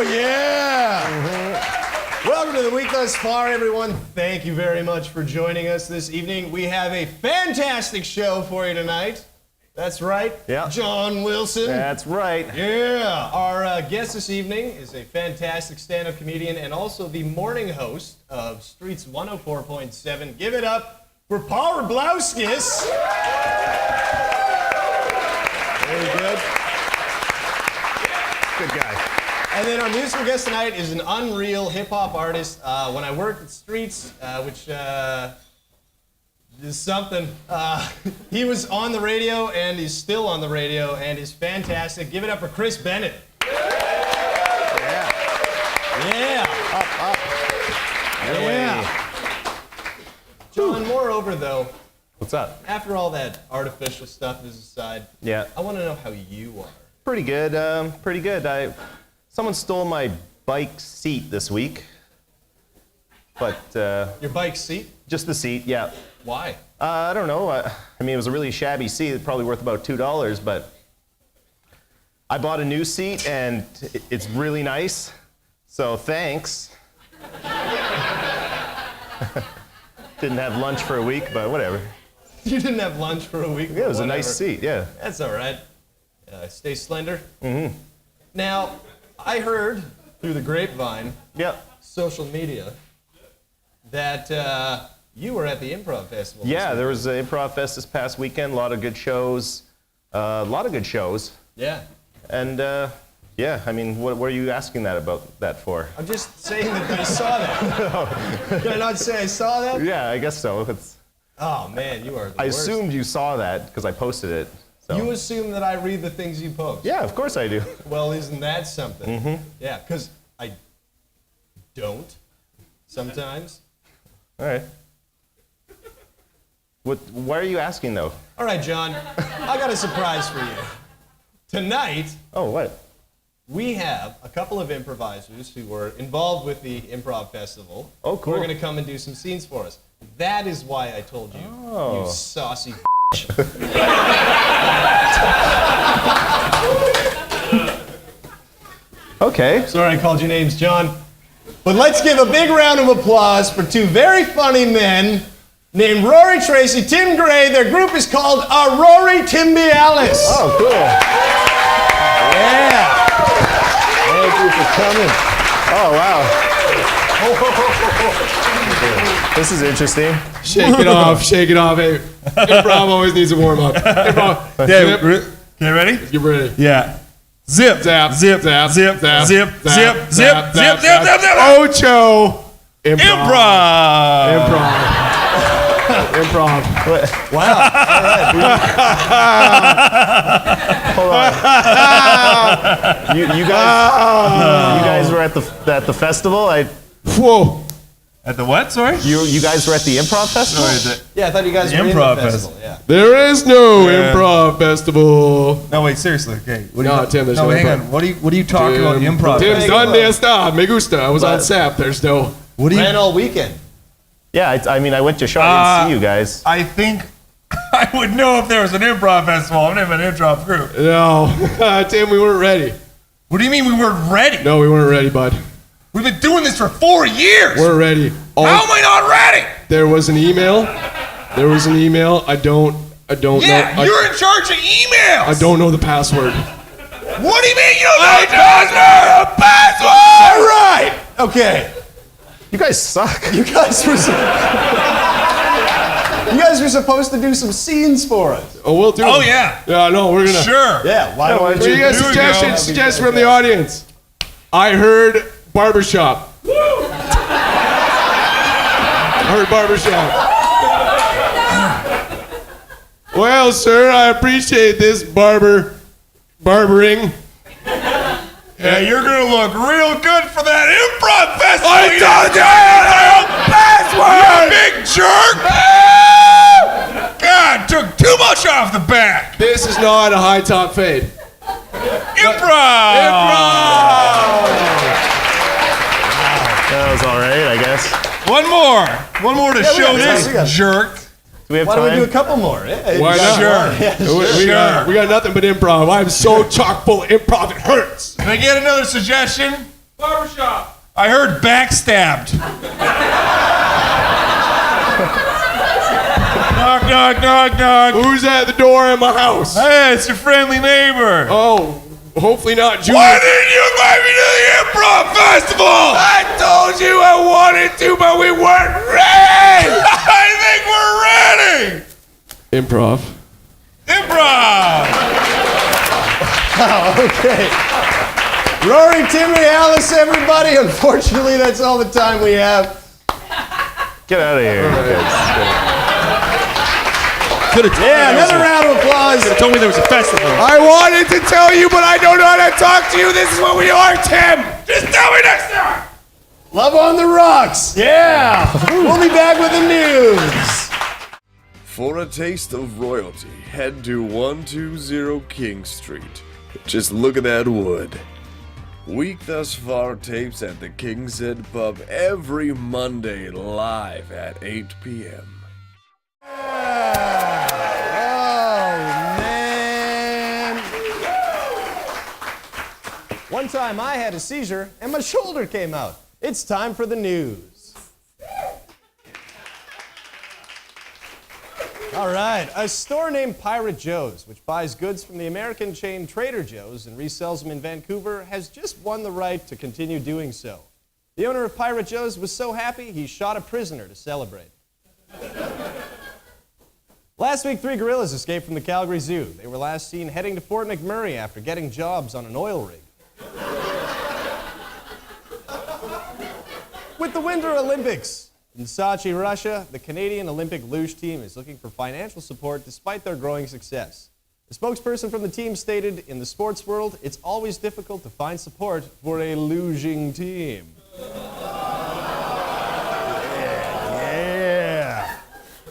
yeah! Welcome to the week thus far, everyone. Thank you very much for joining us this evening. We have a fantastic show for you tonight. That's right. Yeah. John Wilson. That's right. Yeah. Our guest this evening is a fantastic stand-up comedian and also the morning host of Streetz 104.7. Give it up for Rabliauskas. Very good. Good guy. And then our musical guest tonight is an unreal hip-hop artist. When I worked at Streetz, which is something, he was on the radio and he's still on the radio and is fantastic. Give it up for Chris Bennett. Yeah. Yeah. Up. Yeah. John, moreover though, What's up? after all that artificial stuff is aside, Yeah. I want to know how you are. Pretty good. Pretty good. Someone stole my bike seat this week. But Your bike seat? just the seat, yeah. Why? I don't know. I mean, it was a really shabby seat. It's probably worth about $2, but I bought a new seat and it's really nice. So thanks. Didn't have lunch for a week, but whatever. You didn't have lunch for a week? Yeah, it was a nice seat, yeah. That's all right. Stay slender. Mm-hmm. Now, I heard through the grapevine, Yeah. social media, that you were at the Improv Festival. Yeah, there was an Improv Fest this past weekend. A lot of good shows. Yeah. And yeah, I mean, what are you asking that for? I'm just saying that I saw that. Did I not say I saw that? Yeah, I guess so. Oh, man, you are the I worst. assumed you saw that because I posted it. So. You assume that I read the things you post. Yeah, of course I do. Well, isn't that something? Mm-hmm. Yeah, because I don't sometimes. All right. Why are you asking, though? All right, John, I got a surprise for you. Tonight, Oh, what? we have a couple of improvisers who were involved with the Improv Festival. Oh, cool. Who are going to come and do some scenes for us. That is why I told you, Oh. you saucy Okay. Sorry I called you names, John. But let's give a big round of applause for two very funny men named Rory Tracy, Tim Gray. Their group is called Rory Timbialis. Oh, cool. Yeah. Thank you for coming. Oh, wow. This is interesting. Shake it off, shake it off. Hey, improv always needs a warm up. Improv. Yeah, Zip. okay, ready? Get ready. Yeah. Zip, Zap, zip, zap, zip, zap, zip, zap, zip, zap, zip, zap, zip, zap, zip, zip. Ocho. Improv. Improv. Wow. Hold on. You guys were at the festival? Whoa. At the what? Sorry? You guys were at the Improv Festival? Yeah, I thought you guys The were in Improv the festival. Yeah. There is no Yeah. improv festival. No, wait, seriously. Okay. What No, Tim, there's no hang improv. on. What are you talking about? Improv. Tim's donde está? Me gusta. I was on SAP. There's no. What do Ran you? all weekend. Yeah, I mean, I went to show. I didn't see you guys. I think I would know if there was an improv festival. I'm in an improv group. No. Tim, we weren't ready. What do you mean we weren't ready? No, we weren't ready, bud. We've been doing this for 4 years. We're ready. How am I not ready? There was an email. I don't Yeah, know. you're in charge of emails. I don't know the password. What do you mean you don't know the password? All right. Okay. You guys suck. You guys were supposed to do some scenes for us. Oh, we'll do. Oh it. yeah. Yeah, no, we're gonna. Sure. Yeah. Why don't What do you guys Here we go. suggest from the audience? I heard barbershop. Well, sir, I appreciate this barbering. Yeah, you're gonna look real good for that improv festival. I told you! Password! You big jerk! God, took too much off the bat. This is not a high top fade. Improv! That was all right, I guess. One more to we show got this time, we got- jerk. Do we have Why don't we time? do a couple more? Yeah, Why not? Sure. Yeah, We got nothing but improv. I'm so chock full of improv, it hurts. Can I get another suggestion? Barbershop. I heard backstabbed. Knock, knock, knock, knock. Who's at the door in my house? Hey, it's your friendly neighbor. Oh, hopefully not Julie. Why didn't you invite me to the Improv Festival? I told you I wanted to, but we weren't ready. I think we're ready. Improv. Improv. Okay. Rory, Timmy, Alice, everybody. Unfortunately, that's all the time we have. Get out of here. Yeah, another round of applause. Told me there was a festival. I wanted to tell you, but I don't know how to talk to you. This is what we are, Tim. Just tell me next time. Love on the rocks. Yeah. We'll be back with the news. For a taste of royalty, head to 120 King Street. Just look at that wood. Week Thus Far tapes at the King's Head Pub every Monday live at 8 p.m. One time I had a seizure and my shoulder came out. It's time for the news. All right, a store named Pirate Joe's, which buys goods from the American chain Trader Joe's and resells them in Vancouver, has just won the right to continue doing so. The owner of Pirate Joe's was so happy he shot a prisoner to celebrate. Last week, 3 gorillas escaped from the Calgary Zoo. They were last seen heading to Fort McMurray after getting jobs on an oil rig. With the Winter Olympics in Sochi, Russia, the Canadian Olympic luge team is looking for financial support despite their growing success. A spokesperson from the team stated, "In the sports world, it's always difficult to find support for a luging team."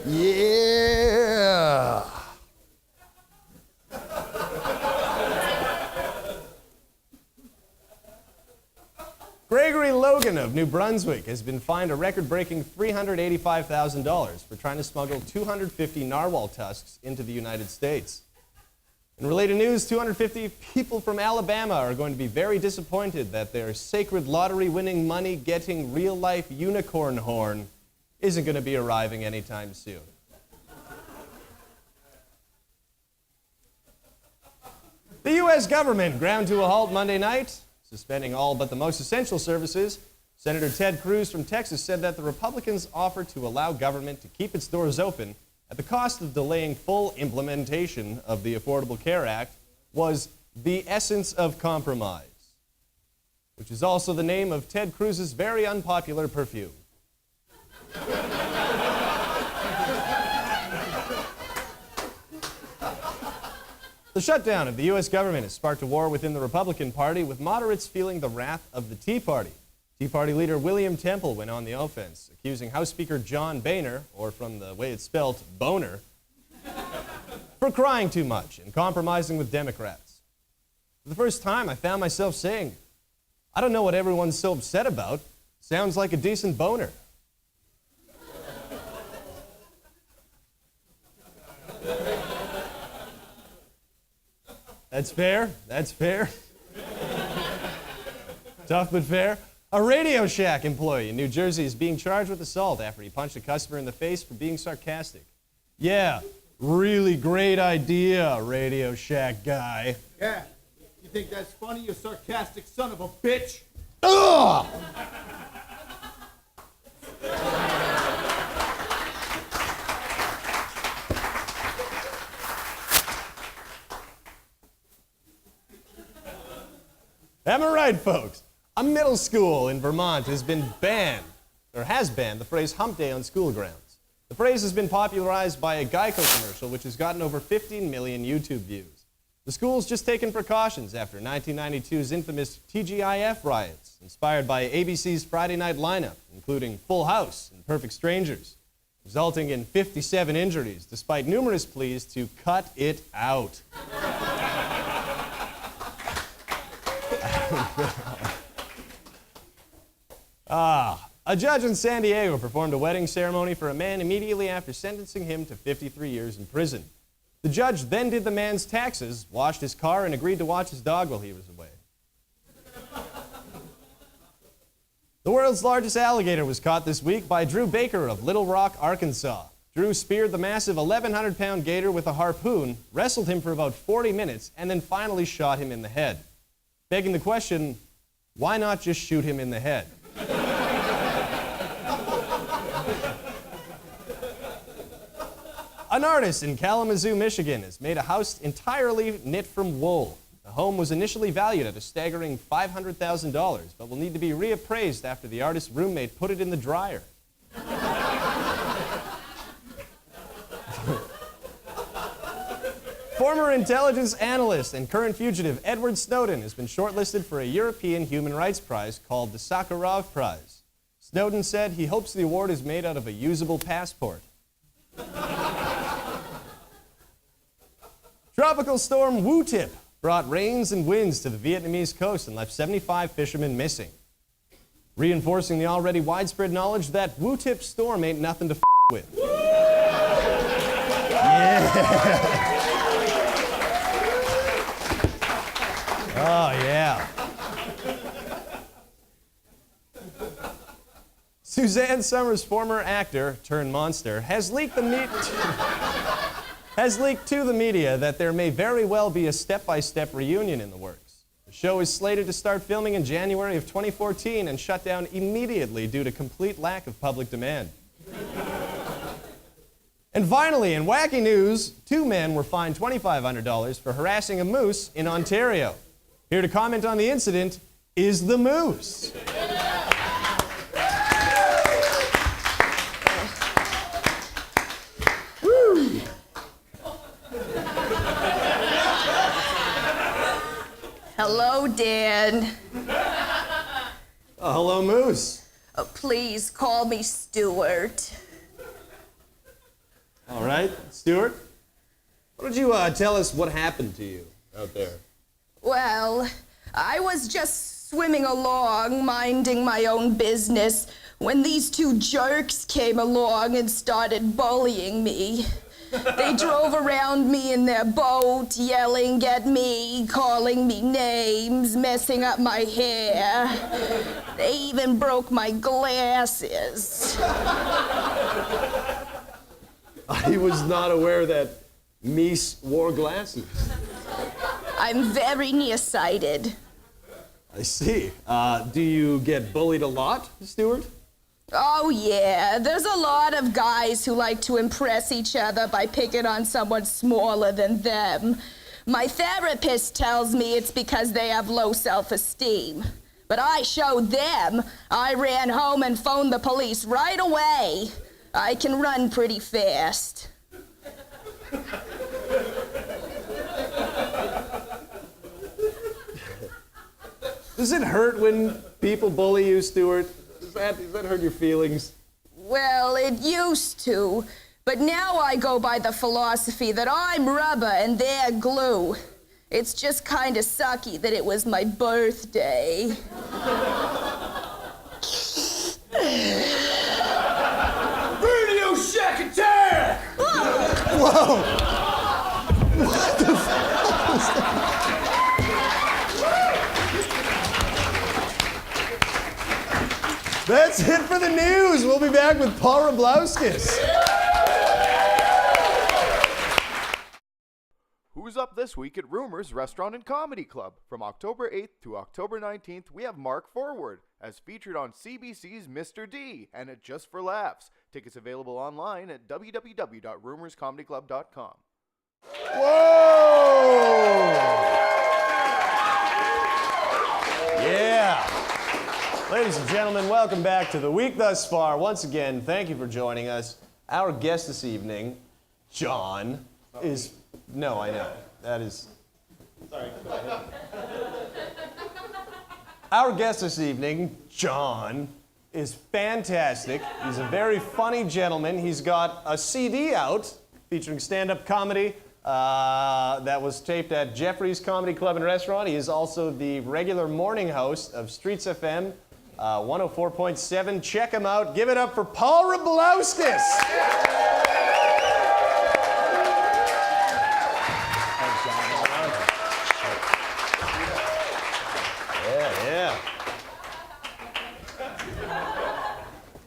Yeah. Gregory Logan of New Brunswick has been fined a record-breaking $385,000 for trying to smuggle 250 narwhal tusks into the United States. In related news, 250 people from Alabama are going to be very disappointed that their sacred lottery-winning, money-getting, real-life unicorn horn isn't going to be arriving anytime soon. The U.S. government ground to a halt Monday night, suspending all but the most essential services. Senator Ted Cruz from Texas said that the Republicans offered to allow government to keep its doors open at the cost of delaying full implementation of the Affordable Care Act was the essence of compromise, which is also the name of Ted Cruz's very unpopular perfume. The shutdown of the U.S. government has sparked a war within the Republican Party, with moderates feeling the wrath of the Tea Party. Tea Party leader William Temple went on the offense, accusing House Speaker John Boehner, or from the way it's spelled, Boner, for crying too much and compromising with Democrats. For the first time, I found myself saying, "I don't know what everyone's so upset about. Sounds like a decent boner." That's fair. That's fair. Tough but fair. A Radio Shack employee in New Jersey is being charged with assault after he punched a customer in the face for being sarcastic. Yeah, really great idea, Radio Shack guy. Yeah. You think that's funny, you sarcastic son of a bitch? Ugh! Am I right, folks? A middle school in Vermont has banned the phrase hump day on school grounds. The phrase has been popularized by a Geico commercial, which has gotten over 15 million YouTube views. The school's just taken precautions after 1992's infamous TGIF riots, inspired by ABC's Friday night lineup, including Full House and Perfect Strangers, resulting in 57 injuries, despite numerous pleas to cut it out. A judge in San Diego performed a wedding ceremony for a man immediately after sentencing him to 53 years in prison. The judge then did the man's taxes, washed his car, and agreed to watch his dog while he was away. The world's largest alligator was caught this week by Drew Baker of Little Rock, Arkansas. Drew speared the massive 1,100-pound gator with a harpoon, wrestled him for about 40 minutes, and then finally shot him in the head. Begging the question, why not just shoot him in the head? An artist in Kalamazoo, Michigan has made a house entirely knit from wool. The home was initially valued at a staggering $500,000, but will need to be reappraised after the artist's roommate put it in the dryer. Former intelligence analyst and current fugitive Edward Snowden has been shortlisted for a European Human Rights Prize called the Sakharov Prize. Snowden said he hopes the award is made out of a usable passport. Tropical storm Wu-Tip brought rains and winds to the Vietnamese coast and left 75 fishermen missing, reinforcing the already widespread knowledge that Wu-Tip storm ain't nothing to with. Yeah. Oh, yeah. Suzanne Summers' former actor turned monster has leaked to the media that there may very well be a step-by-step reunion in the works. The show is slated to start filming in January of 2014 and shut down immediately due to complete lack of public demand. And finally, in wacky news, 2 men were fined $2,500 for harassing a moose in Ontario. Here to comment on the incident is the Moose. Woo! Hello, Dan. Oh, hello, Moose. Please call me Stuart. All right, Stuart. Why don't you tell us what happened to you out there? Well, I was just swimming along, minding my own business, when these 2 jerks came along and started bullying me. They drove around me in their boat, yelling at me, calling me names, messing up my hair. They even broke my glasses. I was not aware that Mies wore glasses. I'm very nearsighted. I see. Do you get bullied a lot, Stuart? Oh, yeah. There's a lot of guys who like to impress each other by picking on someone smaller than them. My therapist tells me it's because they have low self-esteem. But I showed them. I ran home and phoned the police right away. I can run pretty fast. Does it hurt when people bully you, Stuart? Does that hurt your feelings? Well, it used to, but now I go by the philosophy that I'm rubber and they're glue. It's just kind of sucky that it was my birthday. Radio Shack attack! Whoa! What the fuck was that? That's it for the news. We'll be back with Paul Rabliauskas. Who's up this week at Rumors Restaurant and Comedy Club? From October 8th to October 19th, we have Mark Forward, as featured on CBC's Mr. D, and at Just for Laughs. Tickets available online at www.rumorscomedyclub.com. Whoa! Yeah. Ladies and gentlemen, welcome back to the week thus far. Once again, thank you for joining us. Our guest this evening, John, is... No, I know. That is... Sorry. Our guest this evening, John, is fantastic. He's a very funny gentleman. He's got a CD out featuring stand-up comedy that was taped at Jeffrey's Comedy Club and Restaurant. He is also the regular morning host of Streetz FM 104.7. Check him out. Give it up for Paul Rabliauskas.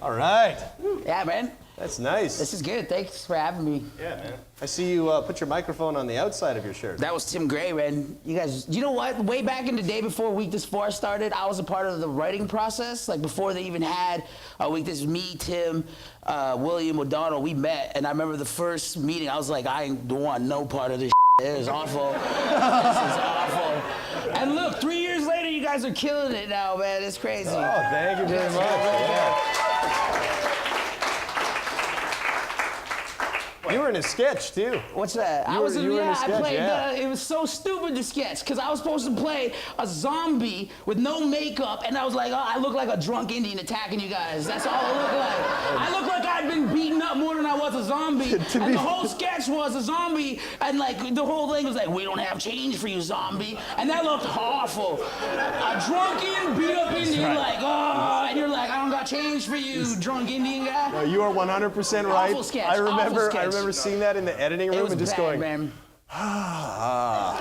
All right. Yeah, man. That's nice. This is good. Thanks for having me. Yeah, man. I see you put your microphone on the outside of your shirt. That was Tim Gray, man. You guys, you know what? Way back in the day before Week This 4 started, I was a part of the writing process. Like before they even had Week This, me, Tim, William, O'Donnell, we met. And I remember the first meeting, I was like, I don't want no part of this shit. It is awful. This is awful. And look, 3 years later, you guys are killing it now, man. It's crazy. Oh, thank you very much. Yeah. You were in a sketch too. What's that? You were in a sketch, I played. yeah. It was so stupid, the sketch, because I was supposed to play a zombie with no makeup, and I was like, oh, I look like a drunk Indian attacking you guys. That's all I look like. I look like I'd been beaten up more than I was a zombie. And the whole sketch was a zombie, and like the whole thing was like, we don't have change for you, zombie. And that looked awful. A drunken, beat up Indian, like, oh, and you're like, I don't got change for you, drunk Indian guy. No, you are 100% right. Awful sketch. I remember seeing that in the editing room It was and just bad, going, man. ah.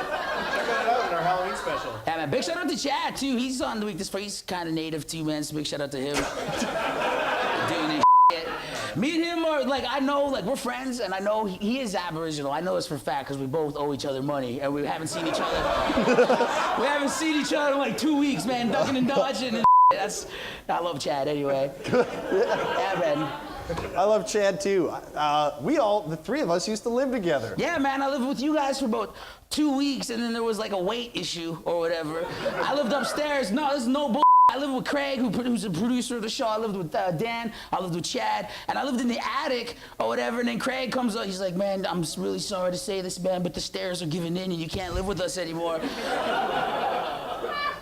Check that out in our Halloween special. Yeah, man. Big shout out to Chad too. He's on the Week This 4. He's kind of native too, man. So big shout out to him. Doing this shit. Me and him are like, I know, like we're friends, and I know he is Aboriginal. I know this for a fact because we both owe each other money, and we haven't seen each other. We haven't seen each other in like 2 weeks, man. Ducking and dodging and that's. I love Chad anyway. Yeah, man. I love Chad too. The three of us used to live together. Yeah, man, I lived with you guys for about 2 weeks, and then there was like a weight issue or whatever. I lived upstairs. No, this is no bull. I lived with Craig, who's the producer of the show. I lived with Dan. I lived with Chad, and I lived in the attic or whatever. And then Craig comes up. He's like, "Man, I'm really sorry to say this, man, but the stairs are giving in, and you can't live with us anymore."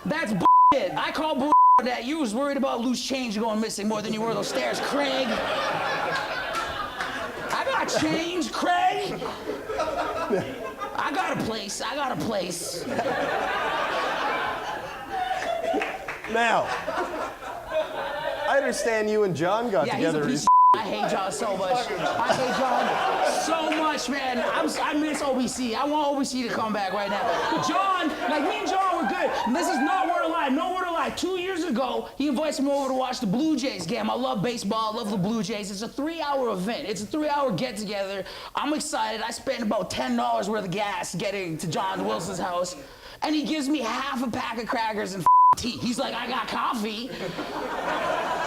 That's bullshit. I call bullshit. That you was worried about loose change going missing more than you were those stairs, Craig. I got change, Craig. I got a place. Now, I understand you and John got together. He's a piece of I hate John so much. I hate John so much, man. I miss OBC. I want OBC to come back right now. But John, like me and John were good. And this is not word of lie, no word of lie. 2 years ago, he invites me over to watch the Blue Jays game. I love baseball, I love the Blue Jays. It's a 3-hour event. It's a 3-hour get-together. I'm excited. I spent about $10 worth of gas getting to John Wilson's house. And he gives me half a pack of crackers and tea. He's like, I got coffee.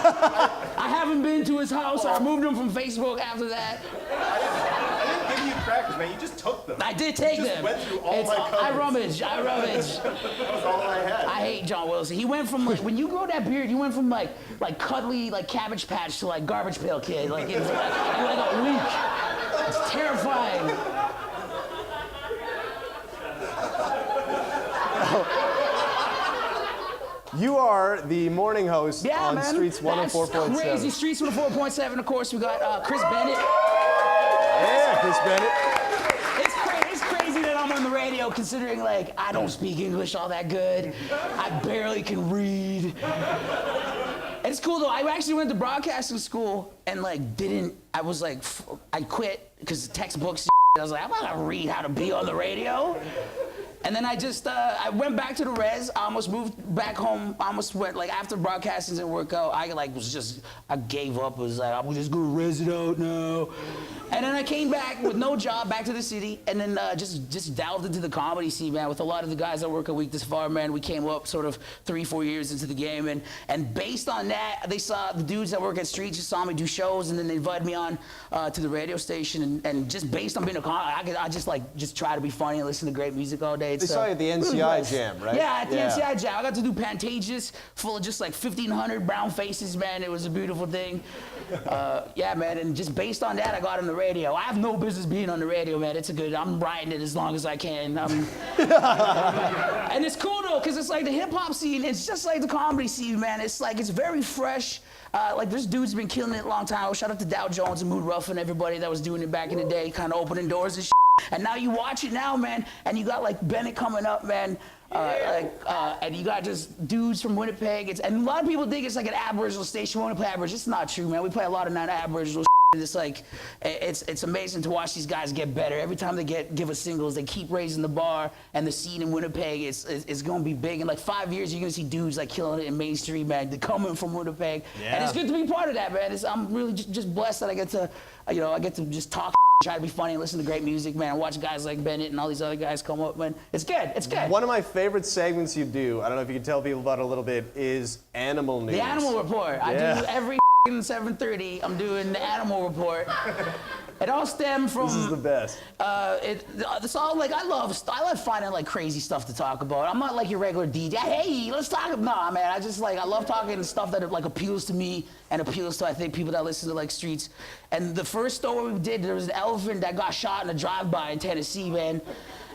I haven't been to his house. I removed him from Facebook after that. I didn't give you crackers, man. You just took them. I did take them. You just went through all my cupboards. I rummage. That was all I had. I hate John Wilson. He went from like, when you grow that beard, you went from like cuddly, like Cabbage Patch to like Garbage Pail Kid. Like in like a week. It's terrifying. You are the morning host on Streetz 104.7. That's crazy. Streetz 104.7. Of course, we got Chris Bennett. Yeah, Chris Bennett. It's crazy that I'm on the radio, considering like I don't speak English all that good. I barely can read. And it's cool though. I actually went to broadcasting school and like I quit because textbooks. I was like, I'm not gonna read how to be on the radio. And then I just, I went back to the res. I almost moved back home. I almost went, like, after broadcasting didn't work out, I gave up. I was like, I'm just gonna res it out now. And then I came back with no job, back to the city, and then just delved into the comedy scene, man. With a lot of the guys that work a Week This Far, man, we came up sort of 3-4 years into the game, and based on that, they saw the dudes that work at Streetz just saw me do shows, and then they invited me on to the radio station, and just based on being a comic, I just try to be funny and listen to great music all day. They saw you at the NCI Jam, right? Yeah, at the NCI Jam. I got to do Pantages full of just like 1,500 brown faces, man. It was a beautiful thing. Yeah, man, and just based on that, I got on the radio. I have no business being on the radio, man. I'm riding it as long as I can. And it's cool, though, because it's like the hip-hop scene. It's just like the comedy scene, man. It's like, it's very fresh. Like, this dude's been killing it a long time. Shout out to Dow Jones and Mood Ruff and everybody that was doing it back in the day, kind of opening doors and shit. And now you watch it now, man, and you got like Bennett coming up, man, and you got just dudes from Winnipeg. And a lot of people think it's like an Aboriginal station. We want to play Aboriginal. It's not true, man. We play a lot of non-Aboriginal it's like, it's amazing to watch these guys get better. Every time they give us singles, they keep raising the bar, and the scene in Winnipeg is going to be big. In like 5 years, you're going to see dudes like killing it in Main Street, man. They're coming from Winnipeg, and it's good to be part of that, man. I'm really just blessed that I get to, I get to just talk, try to be funny, and listen to great music, man. Watch guys like Bennett and all these other guys come up, man. It's good. It's good. One of my favorite segments you do, I don't know if you can tell people about it a little bit, is Animal News. The Animal Report. I do every 7:30. I'm doing the Animal Report. It all stemmed from. This is the best. It's all like I love finding like crazy stuff to talk about. I'm not like your regular DJ. Hey, let's talk. Nah, man. I love talking stuff that like appeals to me and appeals to I think people that listen to like Streetz. And the first story we did, there was an elephant that got shot in a drive-by in Tennessee, man.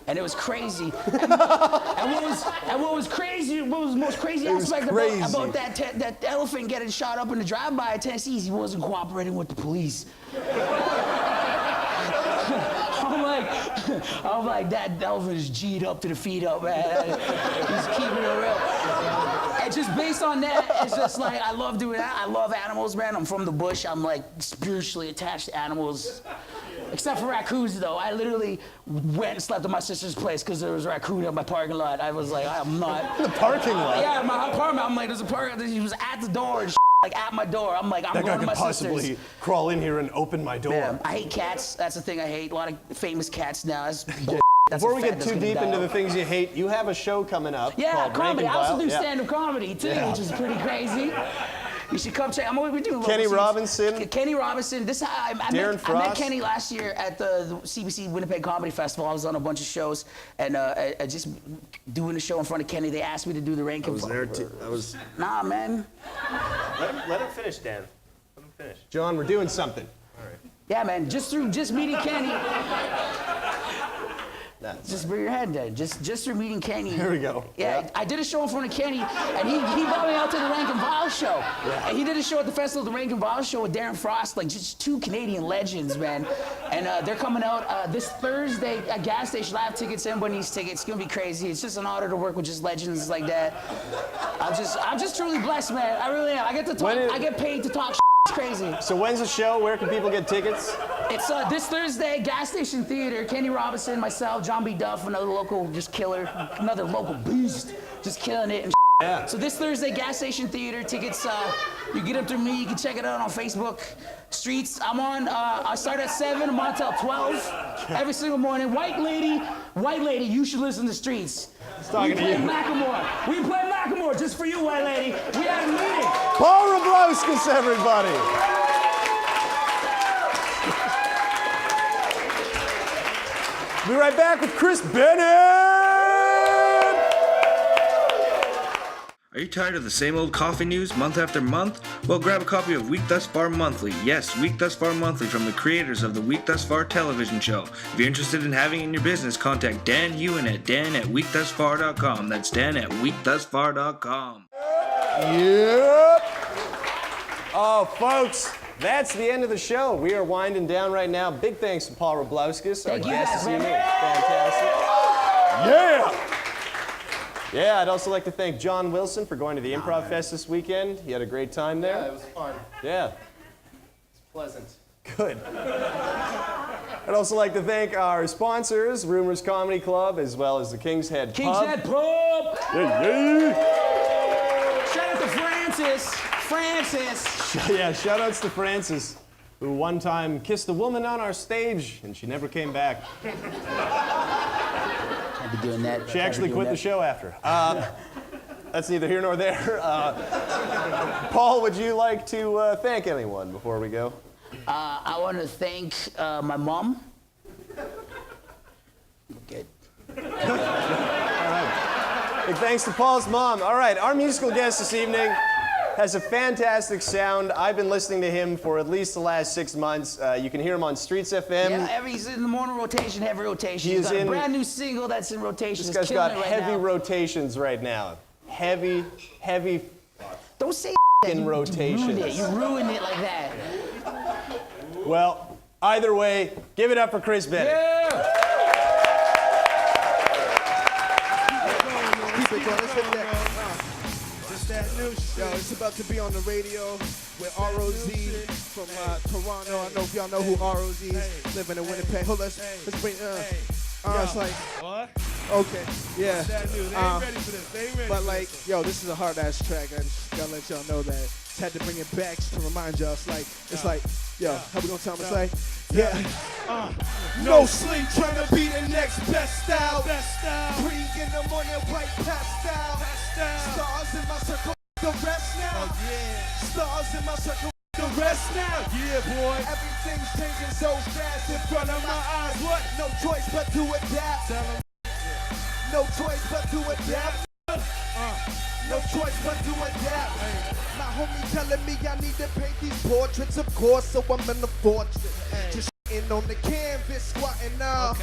And it was crazy. And what was crazy, what was the most crazy aspect about that elephant getting shot up in the drive-by in Tennessee is he wasn't cooperating with the police. I'm like, that elephant is G'd up to the feet up, man. He's keeping it real. And just based on that, it's just like, I love doing that. I love animals, man. I'm from the bush. I'm like spiritually attached to animals. Except for raccoons, though. I literally went and slept at my sister's place because there was a raccoon in my parking lot. I was like, I'm not. The parking lot? Yeah, my apartment. I'm like, there's a parking. He was at the door and like at my door. I'm like, I'm that going to guy my could possibly sister's. crawl in here and open my door. Man, I hate cats. That's the thing I hate. A lot of famous cats now. That's Before we get too deep into the things you hate, you have a show coming up. Yeah, called comedy. I also do Yeah. stand-up comedy too, which is pretty crazy. You should come check. We're doing Kenny Robinson. Kenny Robinson. I met Frost. Kenny last year at the CBC Winnipeg Comedy Festival. I was on a bunch of shows, and just doing the show in front of Kenny, they asked me to do the ranking. I was there too. Nah, man. Let him finish, Dan. Let him finish. John, we're doing something. All right. Yeah, man. Just meeting Kenny. Just bring your head down. Just through meeting Kenny. Here we go. Yeah, I did a show in front of Kenny, and he brought me out to the Rank and File show. Yeah. And he did a show at the festival, the Rank and File show with Darren Frost, like just two Canadian legends, man. And they're coming out this Thursday at gas station. I have tickets. Everybody needs tickets. It's gonna be crazy. It's just an honor to work with just legends like that. I'm just truly blessed, man. I really am. I get to talk. I get paid to talk. It's crazy. So when's the show? Where can people get tickets? It's this Thursday, Gas Station Theater. Kenny Robinson, myself, John B. Duff, another local just killer, another local beast, just killing it and Yeah. So this Thursday, Gas Station Theater. Tickets, you get them through me. You can check it out on Facebook. Streetz. I'm on. I start at 7. I'm on till 12 every single morning. White lady, you should listen to Streetz. Talking to you. Macklemore. We play Macklemore just for you, white lady. We had a meeting. Paul Rabliauskas, everybody. Be right back with Chris Bennett. Are you tired of the same old coffee news month after month? Well, grab a copy of Week Thus Far Monthly. Yes, Week Thus Far Monthly from the creators of the Week Thus Far television show. If you're interested in having it in your business, contact Dan Ewan at dan@weekthusfar.com. That's dan@weekthusfar.com. Yep. Oh, folks, that's the end of the show. We are winding down right now. Big thanks to Paul Rabliauskas, our guest this evening. Fantastic. Yeah. Yeah, I'd also like to thank John Wilson for going to the Improv Fest this weekend. He had a great time there. Yeah, it was fun. Yeah. It's pleasant. Good. I'd also like to thank our sponsors, Rumors Comedy Club, as well as the King's Head Pub. King's Head Pub. Yeah. Shout out to Francis. Yeah, shout outs to Francis, who one time kissed a woman on our stage and she never came back. I'll be doing that. She actually quit the show after. That's neither here nor there. Paul, would you like to thank anyone before we go? I want to thank my mom. Good. All right. Big thanks to Paul's mom. All right, our musical guest this evening has a fantastic sound. I've been listening to him for at least the last 6 months. You can hear him on Streetz FM. Yeah, he's in the morning rotation, heavy rotation. He's got a brand new single that's in rotation. This guy's got heavy rotations right now. Heavy. Don't say in rotations. You ruined it like that. Well, either way, give it up for Chris Bennett. Yeah! Let's hit that. Yo, it's about to be on the radio with ROZ from Toronto. I know if y'all know who ROZ is, living in Winnipeg. Hold on, let's bring, it's like, what? Okay, yeah. They ain't ready for this. They ain't ready But for like, this. yo, this is a hard ass track. I just gotta let y'all know that. Just had to bring it back to remind y'all. It's like, yo, how we gonna tell them? It's like, yeah. No sleep, trying to be the next best style. Best style. 3 in the morning, white pastel. Stars in my circle, the rest now. Oh, yeah. Stars in my circle, the rest now. Yeah, boy. Everything's changing so fast in front of my eyes. What? No choice but to adapt. Tell 'em. No choice but to adapt. No choice but to adapt. My homie telling me I need to paint these portraits, of course, so I'm in the fortress. Just shitting on the canvas, squatting now.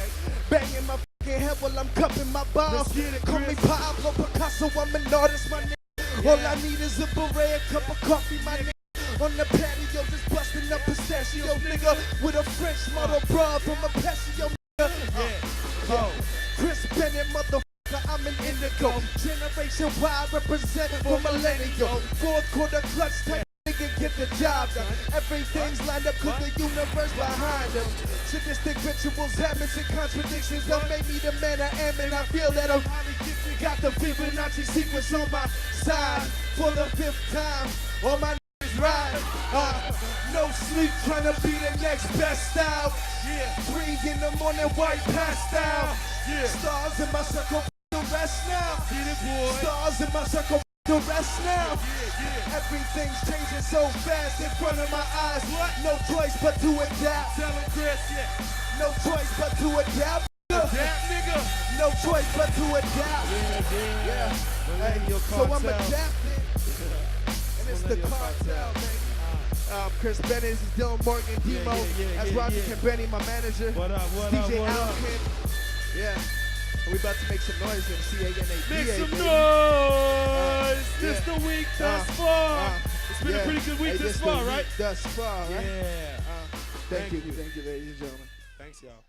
Banging my fucking head while I'm cupping my balls. Call me Pablo Picasso, I'm an artist, my nigga. All I need is a beret, a cup of coffee, my nigga. On the patio, just busting up pistachio, nigga. With a French model bra from a Pistachio, nigga. Chris Bennett, motherfucker, I'm an indigo. Generation Y, represent for millennial. 4th quarter clutch type nigga, get the job done. Everything's lined up cause the universe behind them. Sadistic rituals, habits, and contradictions that made me the man I am, and I feel that I'm got the Fibonacci sequence on my side. For the 5th time, all my niggas ride. No sleep, trying to be the next best style. 3 in the morning, white pastel. Stars in my circle, the rest now. Stars in my circle, the rest now. Everything's changing so fast in front of my eyes. No choice but to adapt. Tell 'em, Chris, No choice but to adapt. nigga. No choice but to adapt. Yeah. Hey, so I'm adapting. And it's the cartel, baby. Chris Bennett, this is Dylan Morgan, Demo. That's Roger Benny, my manager. What up, what up, DJ what up? Alkin. Yeah. We about to make some noise in CANADA. Make some noise! This the week thus far. It's been a pretty good week thus far, right? Thus far, right? Yeah. Thank you, ladies and gentlemen. Thanks, y'all.